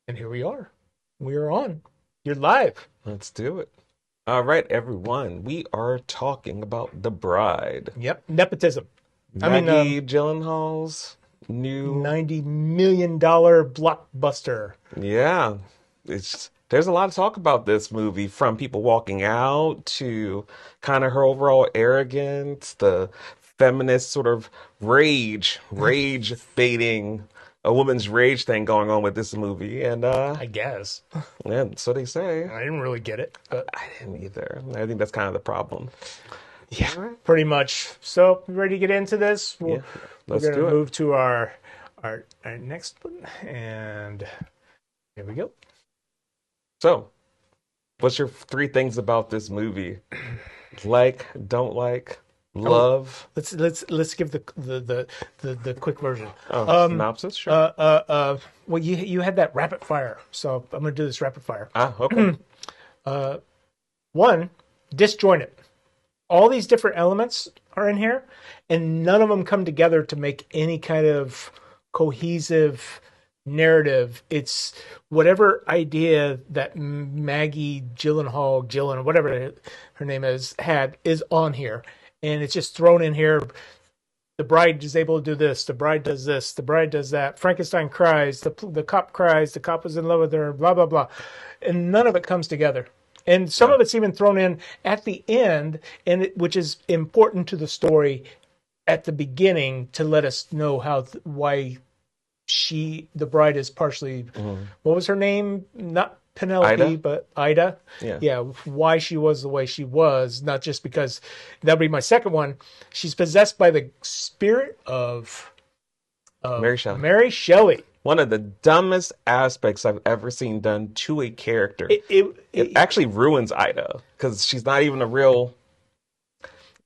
And here we are. We are on. You're live. Let's do it. All right, everyone. We are talking about The Bride. Yep. Nepotism. I mean, Maggie Gyllenhaal's new, $90 million blockbuster. yeah. There's a lot of talk about this movie, from people walking out to kind of her overall arrogance, the feminist sort of rage baiting, a woman's rage thing going on with this movie, and I guess. yeah, so they say. I didn't really get it, but I didn't either. I think that's kind of the problem. yeah, All right. pretty much. So, you ready to get into this? Yeah, We're let's going to do it. move to our next one. And here we go. So, what's your three things about this movie? Like, don't like, Oh, love? let's give the quick version. Oh, Um, synopsis, uh, sure. uh, uh, well, you had that rapid fire, so I'm going to do this rapid fire. Ah, okay. One, disjointed. All these different elements are in here, and none of them come together to make any kind of cohesive narrative. It's whatever idea that Maggie Gyllenhaal, whatever her name had, is on here, and it's just thrown in here. The bride is able to do this. The bride does this. The bride does that. Frankenstein cries. The cop cries. The cop was in love with her. Blah blah blah, and none of it comes together. And some Yeah. of it's even thrown in at the end, which is important to the story at the beginning to let us know why the bride is partially, Mhm. what was her name? Not Penelope, Ida? but Ida. Yeah. Yeah, why she was the way she was, not just because. That would be my second one. She's possessed by the spirit Mary of Shelley. Mary Shelley. One of the dumbest aspects I've ever seen done to a character. It, it, It it, actually ruins Ida because she's not even a real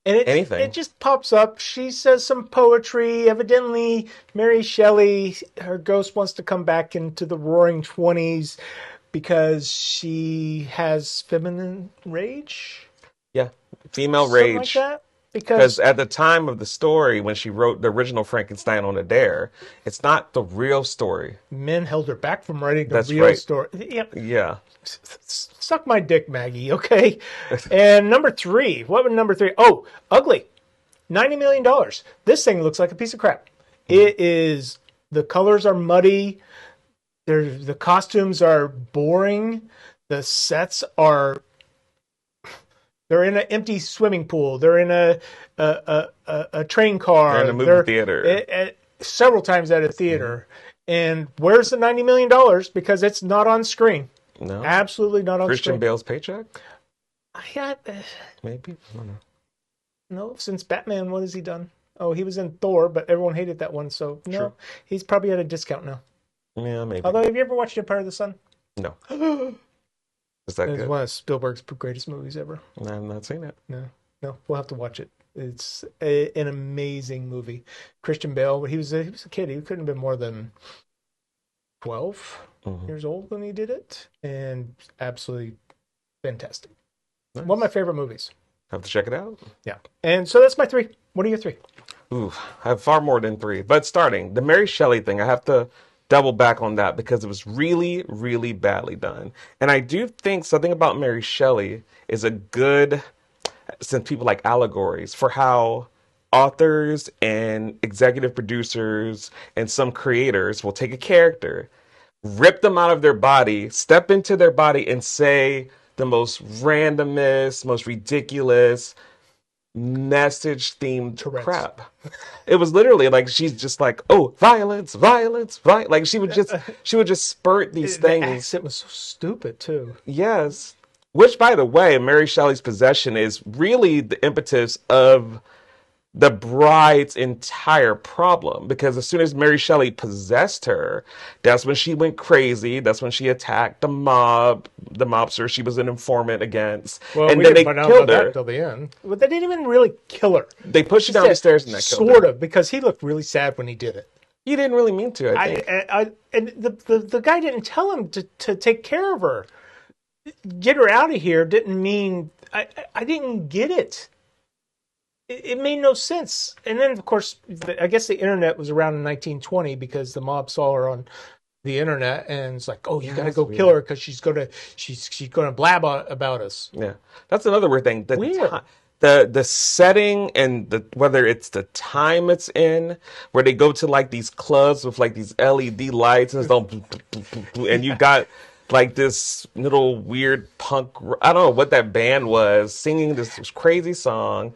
and it anything. just pops up. She says some poetry. Evidently, Mary Shelley, her ghost wants to come back into the Roaring Twenties because she has feminine rage, Yeah. Female something like rage. that. Because Because at the time of the story, when she wrote the original Frankenstein on a Dare, it's not the real story. men held her back from writing the That's real right. story. Yeah, Yeah. suck my dick, Maggie. Okay. And number three, what was number three? Oh, ugly. $90 million. This thing looks like a piece of crap. It is. The colors are muddy. The costumes are boring. The sets are. They're in an empty swimming pool. They're in a train They're in car. a movie They're theater. several times at a Mhm. theater. And where's the $90 million? Because it's not on screen. No? Absolutely not on Christian screen. Bale's paycheck? I got Maybe? I don't know. no, since Batman. What has he done? Oh, he was in Thor, but everyone hated that one. So True. no, he's probably at a discount now. Yeah, maybe. Although, have you ever watched Empire of the Sun? No. It's Is that good? one of Spielberg's greatest movies ever. I've not seen it. No, no, we'll have to watch it. It's an amazing movie. Christian Bale, he was a kid. He couldn't have been more than 12 Hmm. years old when he did it, and absolutely fantastic. One of my Nice. favorite movies. Have to check it out. Yeah, and so that's my three. What are your three? Ooh, I have far more than three. But starting, the Mary Shelley thing, I have to double back on that because it was really, really badly done. And I do think something about Mary Shelley is a good, since people like allegories, for how authors and executive producers and some creators will take a character, rip them out of their body, step into their body, and say the most randomest, most ridiculous, message themed Tourette's. crap. It was literally like she's just like, oh, violence, violence, violence. Like she would just spurt these The things. accent was so stupid too. Yes. Which, by the way, Mary Shelley's possession is really the impetus of the bride's entire problem, because as soon as Mary Shelley possessed her, that's when she went crazy. That's when she attacked the mobster she was an informant against, Well, and we then didn't they find out about killed that her. till the end. But they didn't even really kill her. They pushed her Just down the said stairs and that killed sort her. of, because he looked really sad when he did it. He didn't really mean to, I think. And the guy didn't tell him to take care of her. Get her out of here didn't mean I didn't get it. It made no sense. And then, of course, I guess the internet was around in 1920 because the mob saw her on the internet, and it's like, oh, you Yeah, got to that's go kill weird. her because she's gonna blab about us. Yeah, that's another weird thing. Weird. The setting and the whether it's the time it's in, where they go to like these clubs with like these LED lights and it's all, and you Yeah. got like this little weird punk. I don't know what that band was singing this crazy song.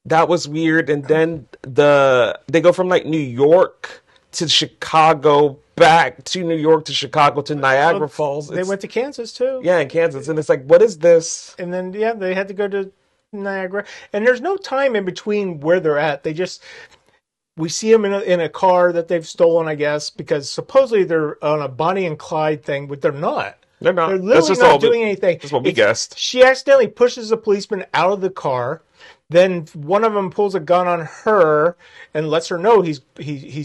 That was weird. And then they go from like New York to Chicago, back to New York to Chicago to Well, Niagara Falls. they It's went to Kansas too, yeah, in Kansas, and it's like, what is this? and then yeah, they had to go to Niagara, and there's no time in between where they're at. They just we see them in a car that they've stolen, I guess, because supposedly they're on a Bonnie and Clyde thing, but they're not. They're They're not. That's literally just all. not doing anything. That's what we It's guessed. she accidentally pushes a policeman out of the car. Then one of them pulls a gun on her and lets her know he's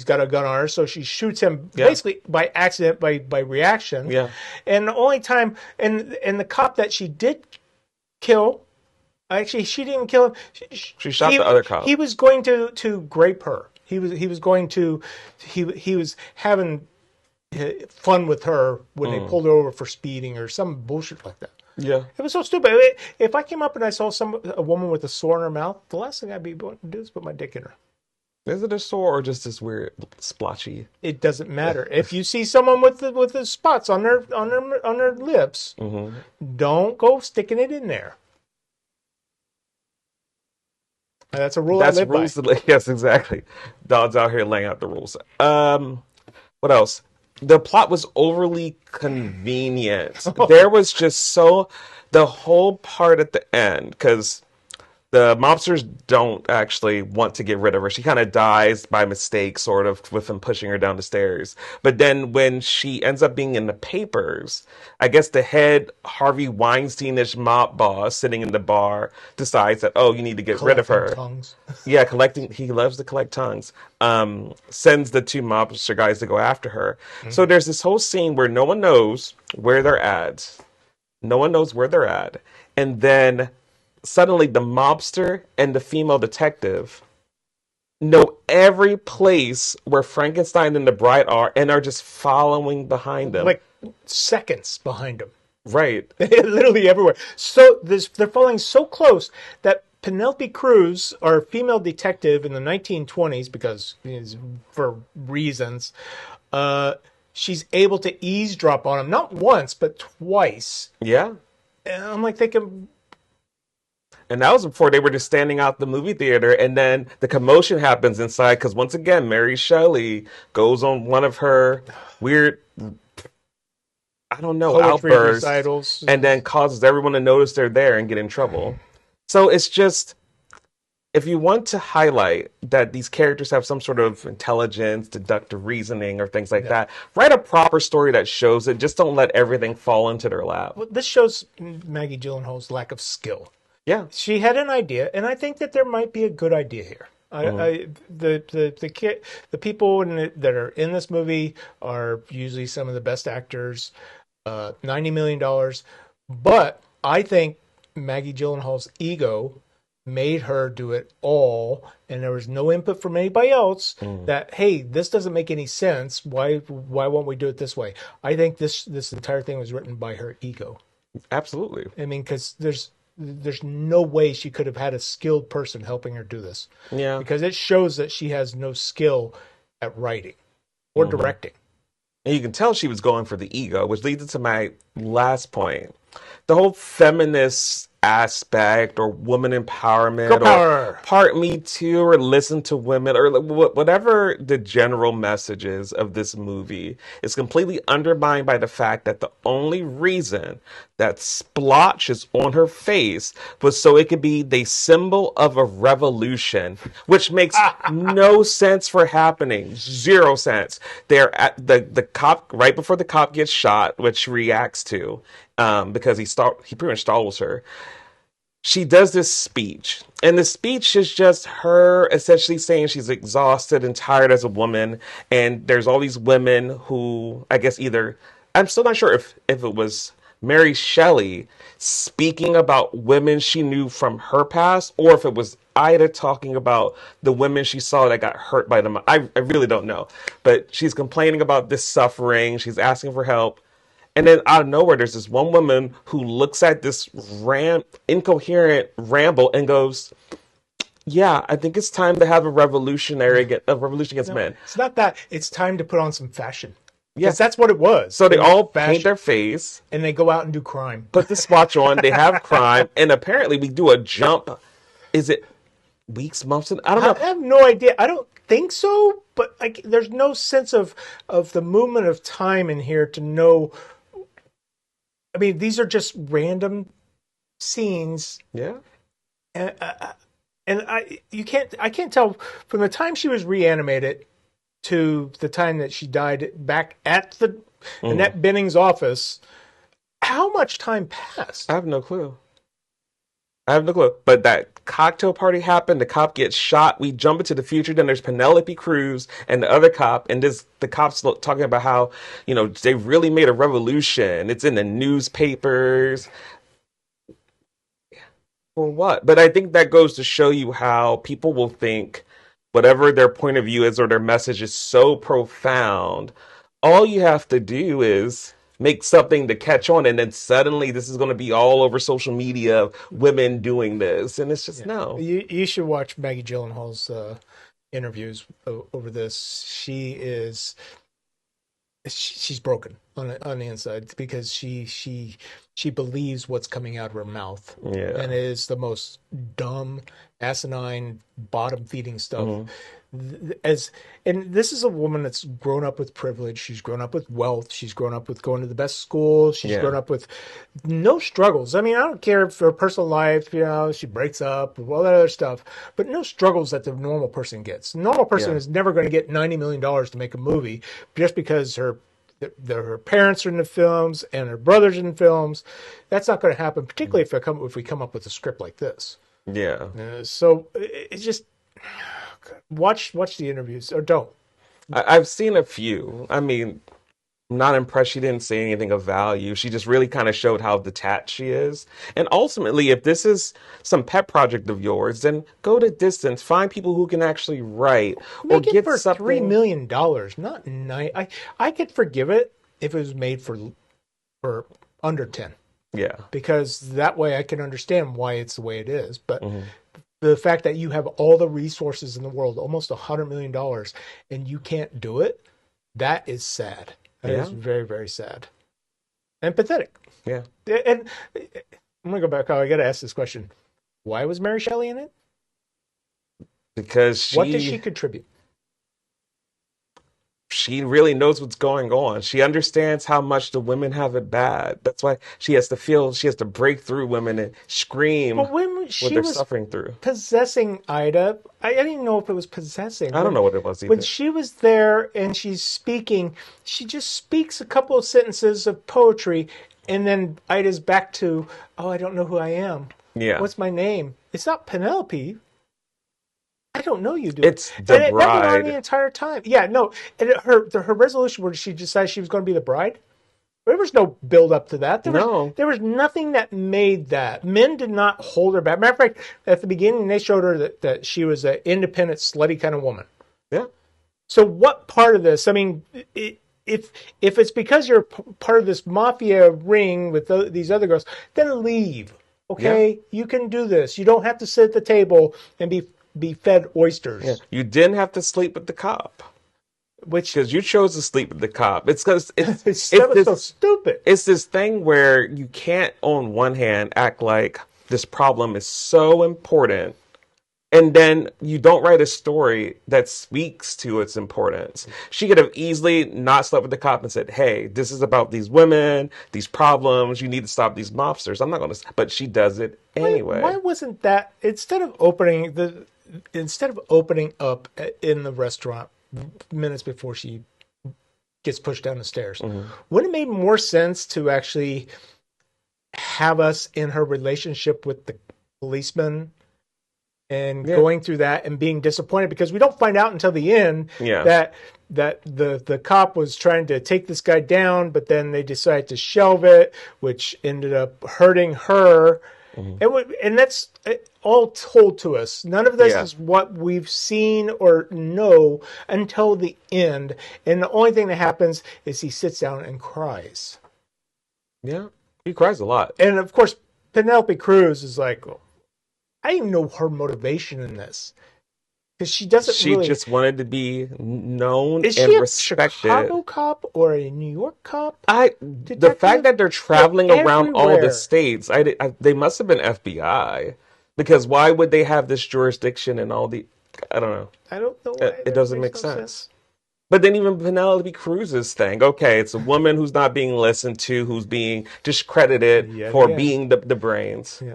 got a gun on her. So she shoots him Yeah, basically by accident, by reaction. yeah. And the only time and the cop that she did kill, actually she didn't kill him. She shot He the other he cop. was going to grape her. He was going to he was having fun with her when they pulled her over for speeding or some bullshit like that. Yeah. It was so stupid. If I came up and I saw a woman with a sore in her mouth, the last thing I'd be wanting to do is put my dick in her. Is it a sore or just this weird splotchy? It doesn't matter. If you see someone with the spots on their lips, Hmm. don't go sticking it in there. That's a rule I That's live by. rules. Yes, exactly. Dog's out here laying out the rules. What else? The plot was overly convenient. There was just the whole part at the end because the mobsters don't actually want to get rid of her. She kind of dies by mistake, sort of, with him pushing her down the stairs. But then when she ends up being in the papers, I guess the head Harvey Weinsteinish mob boss sitting in the bar decides that, oh, you need to get rid of Collecting her. tongues. Yeah, collecting. He loves to collect tongues. Sends the two mobster guys to go after her. So there's this whole scene where no one knows where they're at. No one knows where they're at, and then suddenly the mobster and the female detective know every place where Frankenstein and the bride are, and are just following behind them. Like seconds behind them. Right. Literally everywhere. So they're following so close that Penelope Cruz, our female detective in the 1920s, because for reasons, she's able to eavesdrop on him not once but twice. Yeah. And I'm like thinking, And that was before they were just standing out the movie theater, and then the commotion happens inside because once again, Mary Shelley goes on one of her weird, I don't know, poetry outbursts, recitals. and then causes everyone to notice they're there and get in trouble. So it's just, if you want to highlight that these characters have some sort of intelligence, deductive reasoning, or things like Yeah. that, write a proper story that shows it. Just don't let everything fall into their lap. Well, this shows Maggie Gyllenhaal's lack of skill. Yeah. She had an idea, and I think that there might be a good idea here. The people that are in this movie are usually some of the best actors. $90 million, but I think Maggie Gyllenhaal's ego made her do it all, and there was no input from anybody else. That hey, this doesn't make any sense. Why won't we do it this way? I think this entire thing was written by her ego. Absolutely. I mean, because there's no way she could have had a skilled person helping her do this, Yeah. because it shows that she has no skill at writing or directing. And you can tell she was going for the ego, which leads into my last point. The whole feminist aspect or woman empowerment Girl or power. part me too or listen to women or whatever the general message is of this movie is completely undermined by the fact that the only reason that splotch is on her face was so it could be the symbol of a revolution, which makes no sense for happening. Zero sense. They're at the cop right before the cop gets shot, which she reacts to, because he pretty much stalls her. She does this speech, and the speech is just her essentially saying she's exhausted and tired as a woman, and there's all these women who I guess either I'm still not sure if it was Mary Shelley speaking about women she knew from her past, or if it was Ida talking about the women she saw that got hurt by them? I really don't know. But she's complaining about this suffering. She's asking for help. And then out of nowhere, there's this one woman who looks at this incoherent ramble and goes, "Yeah, I think it's time to have a revolution against No, men." it's not that. It's time to put on some fashion. Yeah. Because that's what it was. So they It was all paint fashion. their face, And they go out and do crime. put the swatch on, they have crime, and apparently we do a jump. Is it weeks, months? I don't I know. have no idea. I don't think so, but there's no sense of the movement of time in here to know. I mean, these are just random scenes, Yeah. and, I can't tell from the time she was reanimated to the time that she died back at the Annette Benning's office. How much time passed? I have no clue. I have no clue. But that cocktail party happened. The cop gets shot. We jump into the future. Then there's Penelope Cruz and the other cop. And the cops talking about how, they really made a revolution. It's in the newspapers. For what? But I think that goes to show you how people will think whatever their point of view is or their message is so profound. All you have to do is make something to catch on, and then suddenly this is going to be all over social media, women doing this. And it's just Yeah. no. You should watch Maggie Gyllenhaal's interviews over this. She's broken on the inside because she believes what's coming out of her mouth, Yeah. and it is the most dumb, asinine, bottom feeding stuff. And this is a woman that's grown up with privilege. She's grown up with wealth. She's grown up with going to the best school. She's Yeah. grown up with no struggles. I mean, I don't care for her personal life. She breaks up, all that other stuff, but no struggles that the normal person gets. The normal person Yeah. is never going to get $90 million to make a movie just because her parents are in the films and her brothers in the films. That's not going to happen, particularly if we come up with a script like this. Yeah. So it's just watch the interviews or don't. I've seen a few. I mean, I'm not impressed she didn't say anything of value. She just really kind of showed how detached she is. And ultimately, if this is some pet project of yours, then go to distance. Find people who can actually write or Make it get for something. $3 million, not nine. I could forgive it if it was made for under 10, Yeah. because that way I can understand why it's the way it is. But the fact that you have all the resources in the world, almost $100 million, and you can't do it, that is sad. That is very, very sad and pathetic. Yeah. And I'm gonna go back. I got to ask this question: why was Mary Shelley in it? Because What did she contribute? she really knows what's going on. She understands how much the women have it bad. That's why she has to break through women and scream But when what she they're was suffering through. possessing Ida, I didn't even know if it was possessing. I don't know what it was either. When she was there and she's speaking, she just speaks a couple of sentences of poetry, and then Ida's back to, "Oh, I don't know who I am. Yeah. What's my name? It's not Penelope. I don't know you, dude." It's the And it went on bride. the entire time. Yeah, no. And her resolution where she decided she was going to be the bride. There was no build up to that. There was nothing that made that. Men did not hold her back. Matter of fact, at the beginning, they showed her that she was an independent, slutty kind of woman. Yeah. So what part of this? I mean, if it's because you're part of this mafia ring with these other girls, then leave. Okay, you can do this. You don't have to sit at the table and be fed oysters. Yeah. You didn't have to sleep with the cop. Because you chose to sleep with the cop. It's because it's so stupid. It's this thing where you can't, on one hand, act like this problem is so important, and then you don't write a story that speaks to its importance. She could have easily not slept with the cop and said, "Hey, this is about these women, these problems. You need to stop these mobsters." I'm not going to, but she does it anyway. Why wasn't that instead of opening up in the restaurant minutes before she gets pushed down the stairs? Wouldn't it make more sense to actually have us in her relationship with the policeman and going through that and being disappointed, because we don't find out until the end that the cop was trying to take this guy down, but then they decided to shelve it, which ended up hurting her. Hmm. And that's all told to us. None of this Yeah. is what we've seen or know until the end. And the only thing that happens is he sits down and cries. Yeah. He cries a lot. And of course, Penelope Cruz is like, I didn't even know her motivation in this because she doesn't She really. just wanted to be known Is she and a respected. Chicago cop or a New York cop? The fact Detective? that they're They're traveling around all the everywhere. states, they must have been FBI, because why would they have this jurisdiction and all the, I don't know. I don't know why. It That doesn't makes make no sense. sense. But then even Penelope Cruz's thing, okay, it's a woman who's not being listened to, who's being discredited Yet for again. being the brains. Yeah.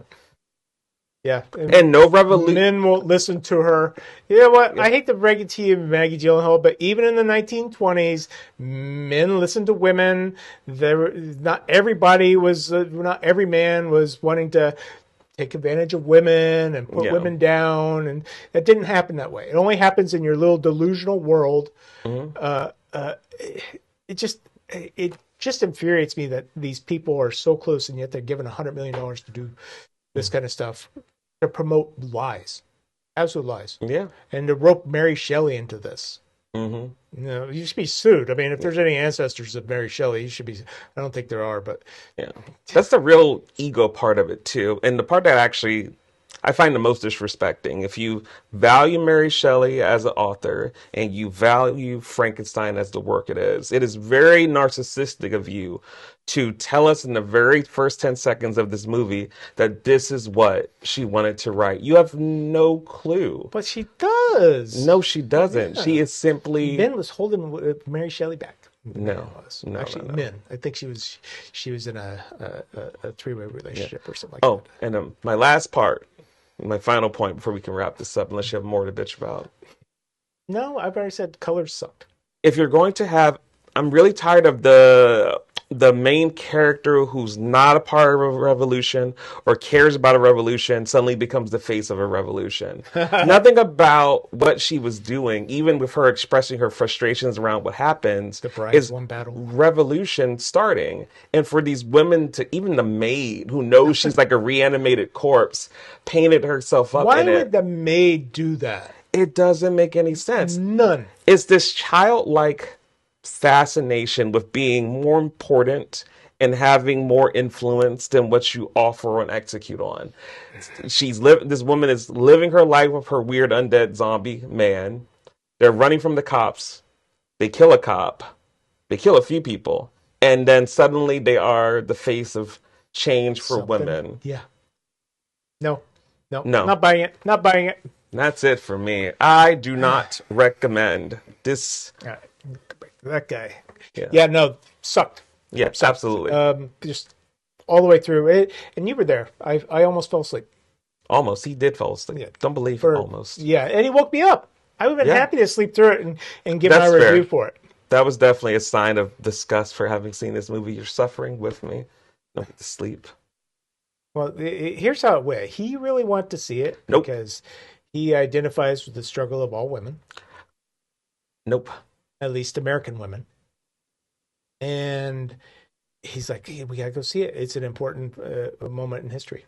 Yeah. And no revolution. Men won't listen to her. You know what? I hate to break it to you, Maggie Gyllenhaal, but even in the 1920s, men listened to women. Not everybody was, not every man was wanting to take advantage of women and put Yeah. women down, and that didn't happen that way. It only happens in your little delusional world. Hmm. Uh, uh, it just infuriates me that these people are so close and yet they're given $100 million to do this kind of stuff to promote lies, absolute lies, Yeah. and to rope Mary Shelley into this. Hmm. You know, you should be sued. I mean, if there's any ancestors of Mary Shelley, you should be. I don't think there are, but Yeah. That's the real ego part of it too. And the part that actually I find the most disrespecting. If you value Mary Shelley as an author and you value Frankenstein as the work it is very narcissistic of you to tell us in the very first 10 seconds of this movie that this is what she wanted to write. You have no clue. but she does. No, she doesn't. She Yeah, is simply Ben was holding Mary Shelley back. Man no, was no, no, actually no. Min. I think she was in a three-way Yeah. relationship or something like Oh, that. and my last part, my final point before we can wrap this up, unless you have more to bitch about. No, I've already said colors sucked. If you're going to have, I'm really tired of the main character who's not a part of a revolution or cares about a revolution suddenly becomes the face of a revolution. Nothing about what she was doing, even with her expressing her frustrations around what happens, The bride's is one battle. revolution starting. And for these women to, even the maid who knows she's like a reanimated corpse, painted herself up Why in would it. the maid do that? It doesn't make any sense. None. It's this childlike fascination with being more important and having more influence than what you offer and execute on. This woman is living her life with her weird undead zombie man. They're running from the cops. They kill a cop. They kill a few people. And then suddenly they are the face of change for Something. women. Yeah. No. No. No, Not buying it. Not buying it. that's it for me. I do not recommend this. All right. That guy. Yeah. Yeah. No. Sucked. Yeah, Sucked. absolutely. Just all the way through it. And you were there. I almost fell asleep. Almost. He did fall asleep. Yeah. Don't believe For almost. yeah, and he woke me up. I would have been Yeah, happy to sleep through it and give my that's review fair. for it. That was definitely a sign of disgust for having seen this movie. You're suffering with me. Don't get to sleep. Well, here's how it went. He really wanted to see it Nope. because he identifies with the struggle of all women, Nope. at least American women. And he's like, hey, we gotta go see it. It's an important moment in history.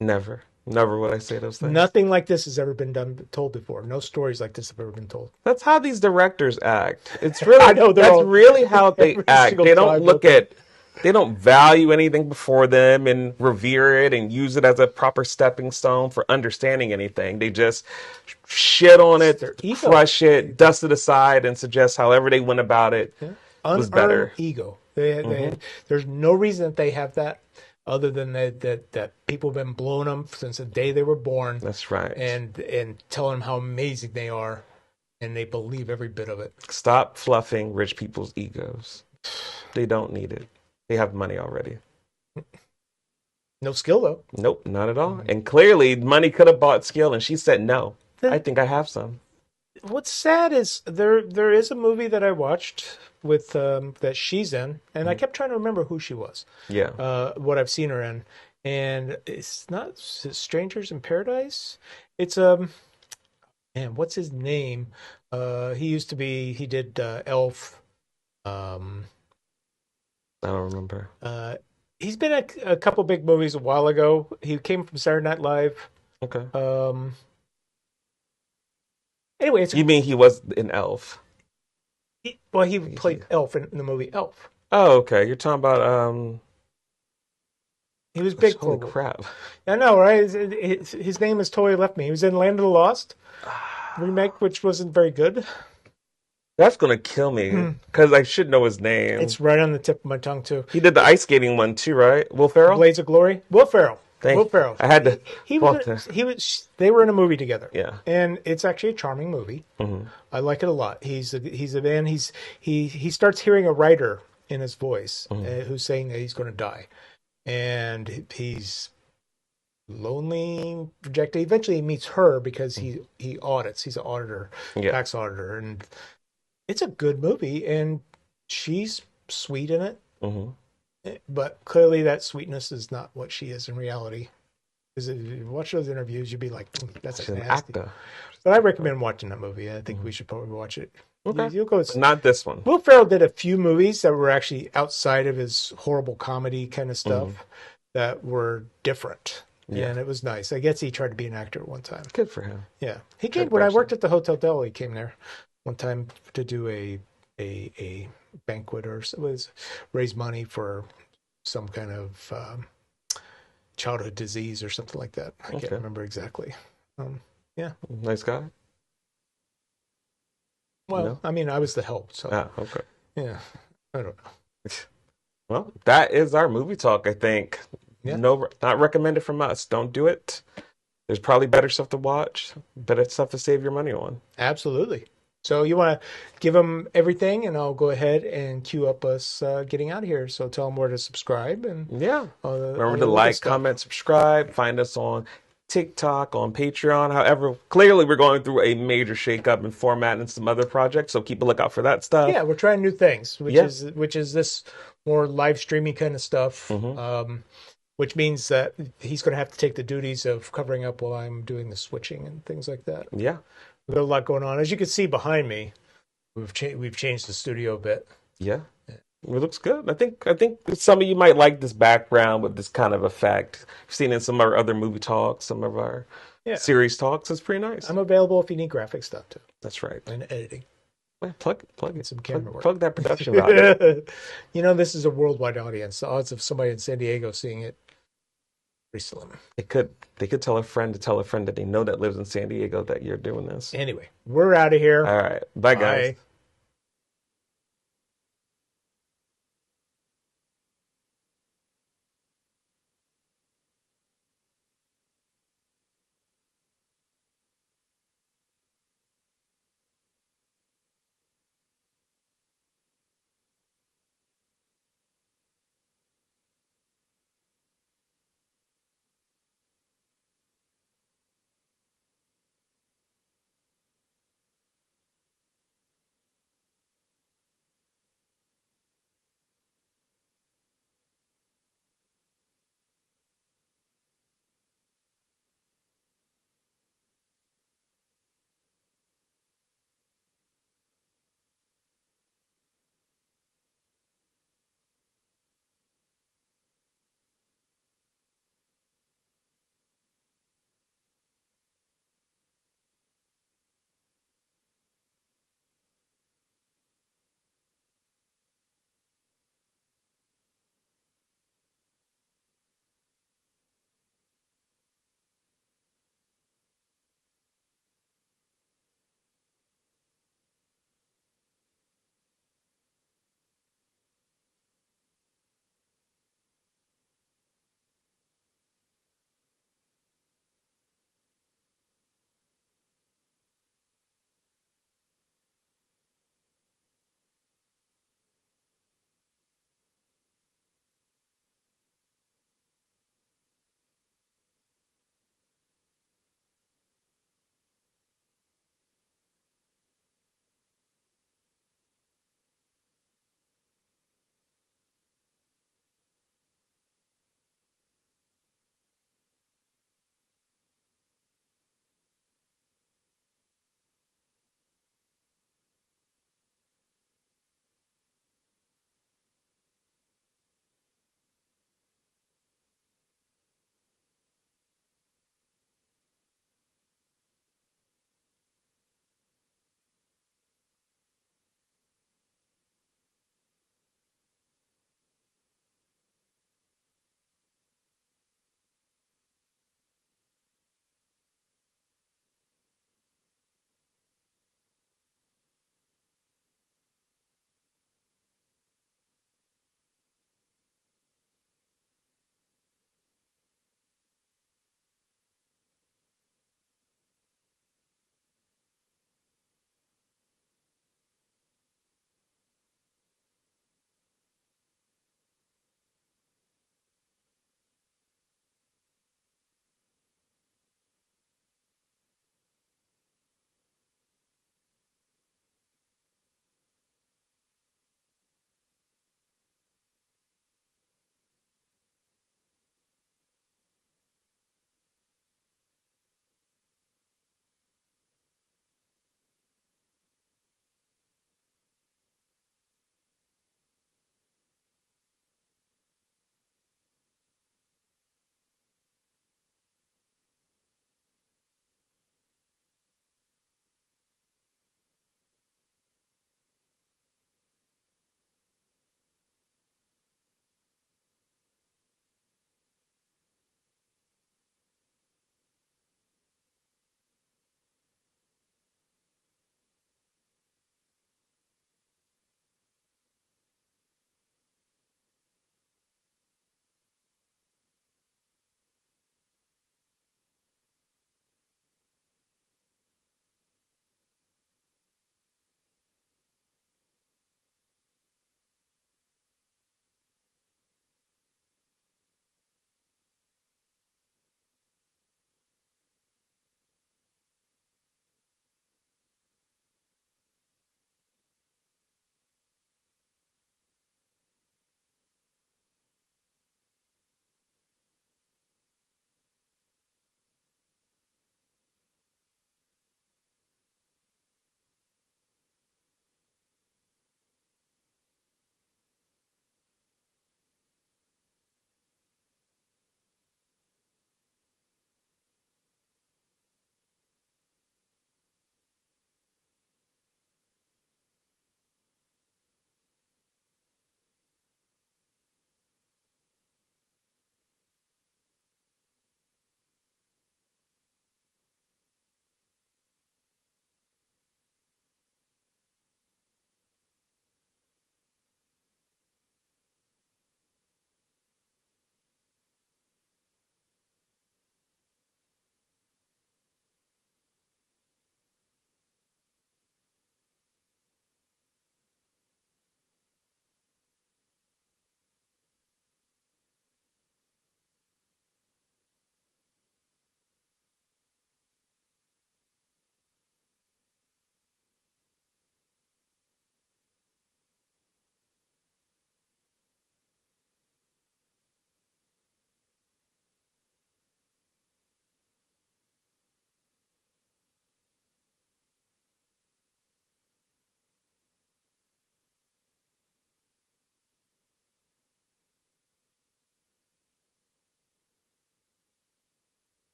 Never. Never would I say those things. Nothing like this has ever been told before. No stories like this have ever been told. That's how these directors act. It's I really know they're that's all really how they every act. single They don't time. look at they don't value anything before them and revere it and use it as a proper stepping stone for understanding anything. They just shit on It's it, their ego. crush it, dust it aside, and suggest however they went about it Yeah. was Unearned better. ego. Hmm. There's no reason that they have that other than that people have been blowing them since the day they were born That's right. and telling them how amazing they are, and they believe every bit of it. Stop fluffing rich people's egos. They don't need it. They have money already. No skill though. Nope, not at all. And clearly, money could have bought skill, and she said no. I think I have some. What's sad is there is a movie that I watched with that she's in, and I kept trying to remember who she was, Yeah. what I've seen her in, and it's not Strangers in Paradise. It's man, what's his name? He did Elf. Um, I don't remember. He's been a couple big movies a while ago. He came from Saturday Night Live. Okay. Um, anyway, You mean he was an elf? well, he He- played Elf in the movie Elf. Oh, okay. You're talking about He was big holy for. crap. I know, right? His name has totally left me. He was in Land of the Lost remake, which wasn't very good. That's gonna kill me because I should know his name. It's right on the tip of my tongue too. He did the ice skating one too, right? Will Ferrell? Blades of Glory. Will Ferrell. Will Thank. Ferrell. I had to He walk there. was. He was. They were in a movie together. Yeah. And it's actually a charming movie. Hmm. I like it a lot. He's a man. He starts hearing a writer in his voice who's saying that he's going to die, and he's lonely, rejected. Eventually, he meets her because he audits. He's an auditor, Yeah. tax auditor, and it's a good movie. And she's sweet in it, Hmm. but clearly that sweetness is not what she is in reality. Because if you watch those interviews, you'd be like, "That's She's a an nasty." actor. But I recommend watching that movie. I think we should probably watch it. Okay. You'll go. But not this one. Will Ferrell did a few movies that were actually outside of his horrible comedy kind of stuff that were different. Yeah. And it was nice. I guess he tried to be an actor at one time. Good for him. Yeah. He came Good when I person. worked at the Hotel Del, he came there one time to do a banquet or it was raise money for some kind of childhood disease or something like that. I can't Okay. remember exactly. Yeah. Nice guy. Well, No? I mean, I was the help, so Ah, okay. yeah. I don't know. Well, that is our movie talk, I think. Yeah. No, not recommended from us. Don't do it. There's probably better stuff to watch, better stuff to save your money on. Absolutely. So you want to give them everything, and I'll go ahead and queue up us getting out of here. So tell them where to subscribe and Yeah. all Remember the to good like, stuff. comment, subscribe. Find us on TikTok, on Patreon. However, clearly we're going through a major shakeup in format and some other projects, so keep a lookout for that stuff. Yeah, we're trying new things, Yeah. which is this more live streaming kind of stuff. Mhm. Which means that he's going to have to take the duties of covering up while I'm doing the switching and things like that. Yeah. We've got a lot going on. As you can see behind me, we've changed the studio a bit. Yeah. It looks good. I think some of you might like this background with this kind of effect. I've seen it in some of our other movie talks, some of our Yeah, series talks. It's pretty nice. I'm available if you need graphic stuff too That's right. and editing Well, plug and it. some camera work. Plug that production value. You know, this is a worldwide audience. The odds of somebody in San Diego seeing it pretty slim. They could tell a friend to tell a friend that they know that lives in San Diego that you're doing this. Anyway, we're out of here. All right. Bye, guys. Bye.